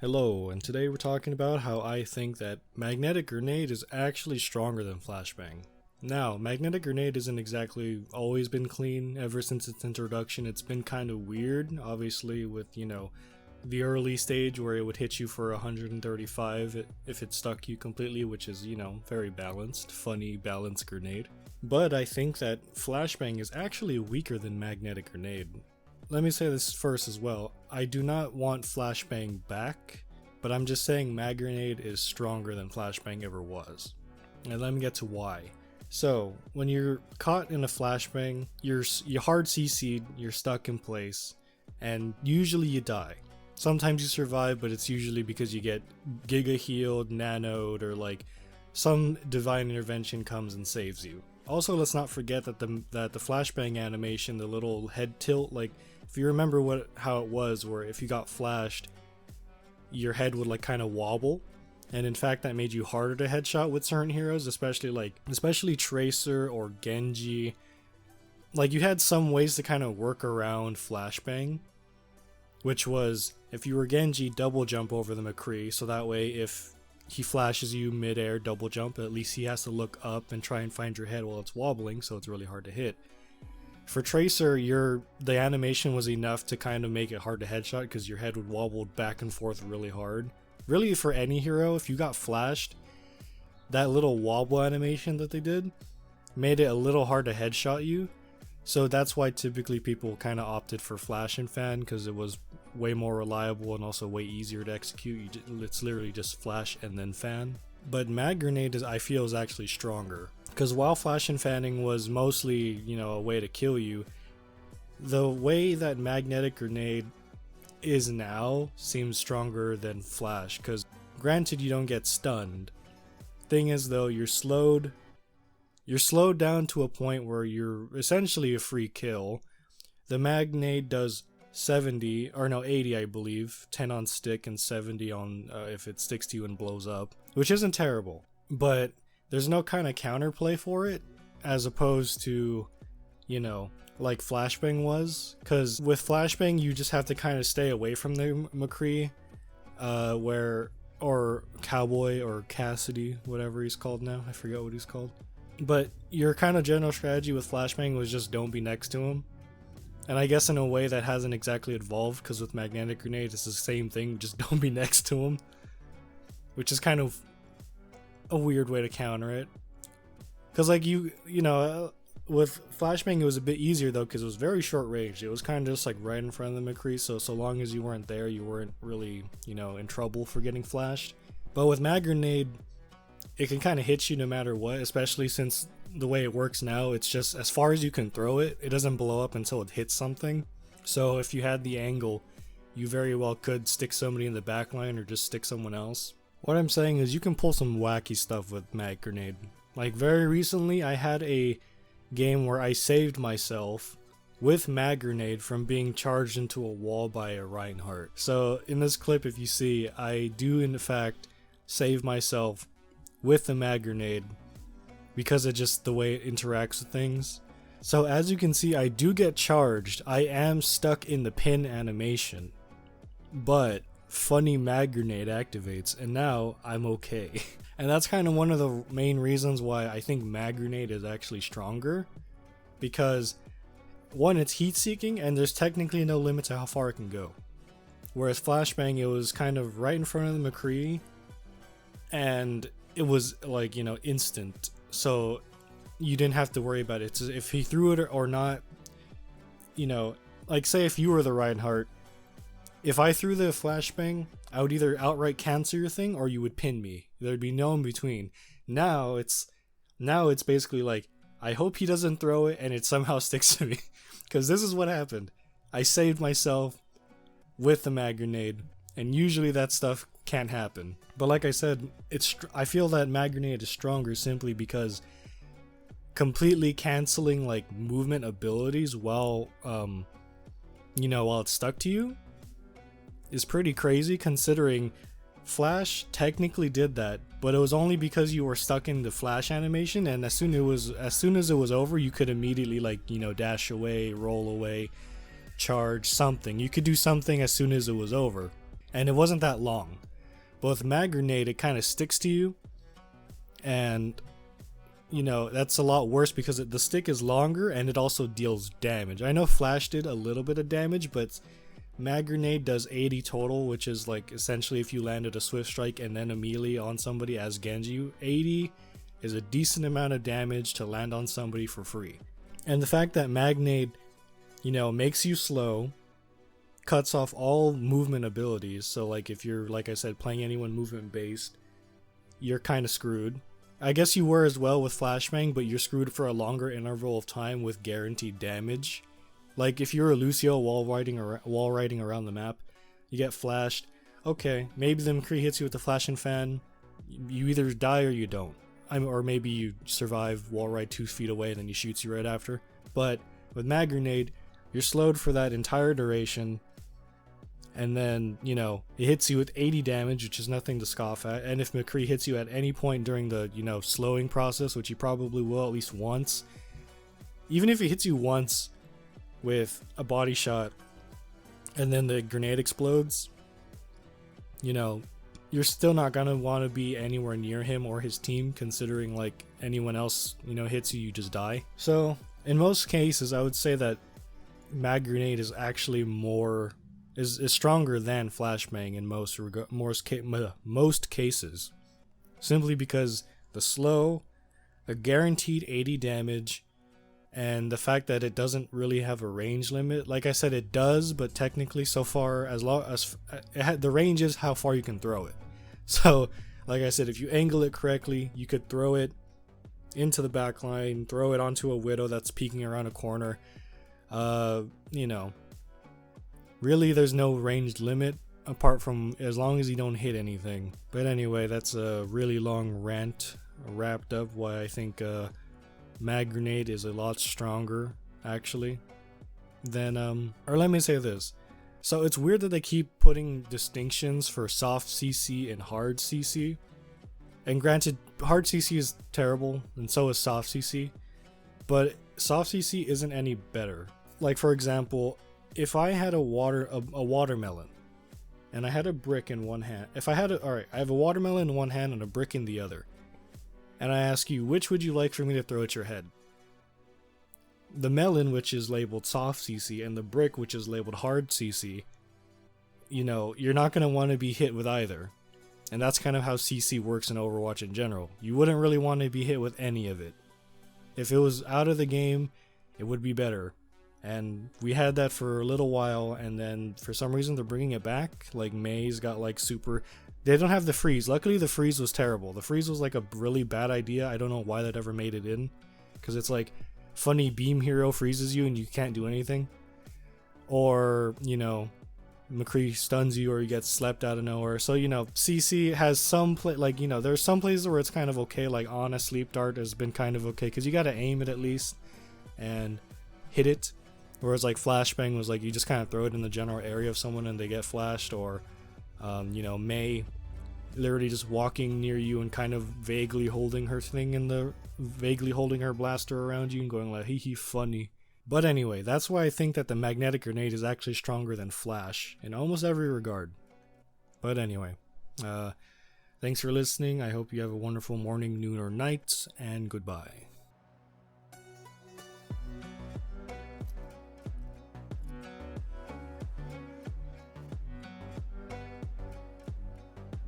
Hello, and today we're talking about how I think that Magnetic Grenade is actually stronger than Flashbang. Now, Magnetic Grenade isn't exactly always been clean. Ever since its introduction, it's been kind of weird, obviously with, the early stage where it would hit you for 135 if it stuck you completely, which is, very balanced, funny, balanced grenade. But I think that Flashbang is actually weaker than Magnetic Grenade. Let me say this first as well. I do not want Flashbang back, but I'm just saying Mag Grenade is stronger than Flashbang ever was. And let me get to why. So, when you're caught in a Flashbang, you're hard CC'd, you're stuck in place, and usually you die. Sometimes you survive, but it's usually because you get Giga healed, nanoed, or some divine intervention comes and saves you. Also, let's not forget that the Flashbang animation, the little head tilt, if you remember how it was, where if you got flashed, your head would kind of wobble, and in fact that made you harder to headshot with certain heroes, especially Tracer or Genji. You had some ways to kind of work around Flashbang, which was if you were Genji, double jump over the McCree, so that way if he flashes you mid-air, double jump, at least he has to look up and try and find your head while it's wobbling, so it's really hard to hit. For Tracer, the animation was enough to kind of make it hard to headshot because your head would wobble back and forth really hard. Really, for any hero, if you got flashed, that little wobble animation that they did made it a little hard to headshot you. So that's why typically people kind of opted for Flash and Fan, because it was way more reliable and also way easier to execute. It's literally just Flash and then Fan. But Mag Grenade, I feel, is actually stronger. Because while Flash and Fanning was mostly, a way to kill you, the way that Magnetic Grenade is now seems stronger than Flash. Because granted, you don't get stunned. Thing is, though, you're slowed down to a point where you're essentially a free kill. The Mag Grenade does 80, I believe, 10 on stick and 70 on if it sticks to you and blows up, which isn't terrible, but there's no kind of counterplay for it, as opposed to, like Flashbang was, because with Flashbang you just have to kind of stay away from the McCree, or Cowboy or Cassidy, whatever he's called now, I forget what he's called, but your kind of general strategy with Flashbang was just don't be next to him. And I guess in a way that hasn't exactly evolved, because with Magnetic Grenade it's the same thing, just don't be next to him. Which is kind of a weird way to counter it. Because with Flashbang it was a bit easier though, because it was very short range. It was kind of just right in front of the McCree, so long as you weren't there, you weren't really, in trouble for getting flashed. But with Mag Grenade, it can kind of hit you no matter what, especially since the way it works now, it's just as far as you can throw it, it doesn't blow up until it hits something. So if you had the angle, you very well could stick somebody in the back line or just stick someone else. What I'm saying is you can pull some wacky stuff with Mag Grenade. Very recently, I had a game where I saved myself with Mag Grenade from being charged into a wall by a Reinhardt. So in this clip, if you see, I do in fact save myself with the Mag Grenade, because of just the way it interacts with things. So as you can see, I do get charged. I am stuck in the pin animation, but funny Mag Grenade activates and now I'm okay. And that's kind of one of the main reasons why I think Mag Grenade is actually stronger, because one, it's heat seeking and there's technically no limit to how far it can go. Whereas Flashbang, it was kind of right in front of the McCree and it was instant. So you didn't have to worry about it. So if he threw it or not, say if you were the Reinhardt, if I threw the Flashbang, I would either outright cancel your thing or you would pin me. There'd be no in between. Now it's basically I hope he doesn't throw it and it somehow sticks to me. Because this is what happened. I saved myself with the Mag Grenade, and usually that stuff can't happen. But like I said, I feel that Mag Grenade is stronger simply because completely canceling movement abilities while it's stuck to you is pretty crazy, considering Flash technically did that, but it was only because you were stuck in the Flash animation, and as soon as it was over, you could immediately dash away, roll away, charge, something. You could do something as soon as it was over. and it wasn't that long. But with mag grenade, it kind of sticks to you, and you know, that's a lot worse because the stick is longer and it also deals damage. I know Flash did a little bit of damage, but mag grenade does 80 total, which is like essentially if you landed a swift strike and then a melee on somebody as Genji. 80 is a decent amount of damage to land on somebody for free. And the fact that mag grenade, you know, makes you slow, cuts off all movement abilities. So like if you're, like I said, playing anyone movement based, you're kind of screwed. I guess you were as well with Flashbang, but you're screwed for a longer interval of time with guaranteed damage. Like if you're a Lucio wall riding around the map, you get flashed. Okay, maybe the McCree hits you with the flashing fan. You either die or you don't. Or maybe you survive wall ride 2 feet away and then he shoots you right after. But with mag grenade, you're slowed for that entire duration. And then, you know, it hits you with 80 damage, which is nothing to scoff at. And if McCree hits you at any point during the, you know, slowing process, which he probably will at least once, even if he hits you once with a body shot and then the grenade explodes, you know, you're still not going to want to be anywhere near him or his team, considering like anyone else, you know, hits you, you just die. So in most cases, I would say that mag grenade is actually is stronger than flashbang in most cases, simply because the slow, a guaranteed 80 damage, and the fact that it doesn't really have a range limit. Like I said, it does, but technically so far as long as the range is how far you can throw it. So like I said, if you angle it correctly, you could throw it into the back line, throw it onto a widow that's peeking around a corner. You know, really, there's no ranged limit apart from as long as you don't hit anything. But anyway, that's a really long rant wrapped up why I think mag grenade is a lot stronger, actually, than or let me say this. So it's weird that they keep putting distinctions for soft CC and hard CC. And granted, hard CC is terrible, and so is soft CC. But soft CC isn't any better. Like for example, if I had a watermelon and I had a brick in one hand, I have a watermelon in one hand and a brick in the other, and I ask you, which would you like for me to throw at your head? The melon, which is labeled soft CC, and the brick, which is labeled hard CC, you know, you're not going to want to be hit with either. And that's kind of how CC works in Overwatch in general. You wouldn't really want to be hit with any of it. If it was out of the game, it would be better. And we had that for a little while, and then for some reason they're bringing it back. Like May's got like super... They don't have the freeze. Luckily the freeze was terrible. The freeze was like a really bad idea. I don't know why that ever made it in. Because it's like, funny beam hero freezes you and you can't do anything. Or, you know, McCree stuns you or you get slept out of nowhere. So, you know, CC has some... like, you know, there's some places where it's kind of okay. Like on a sleep dart has been kind of okay. Because you got to aim it at least and hit it. Whereas like flashbang was like you just kind of throw it in the general area of someone and they get flashed. Or you know, May literally just walking near you and kind of vaguely holding her blaster around you and going like, hee hee, funny. But anyway, that's why I think that the magnetic grenade is actually stronger than flash in almost every regard. But anyway, thanks for listening. I hope you have a wonderful morning, noon, or night, and goodbye.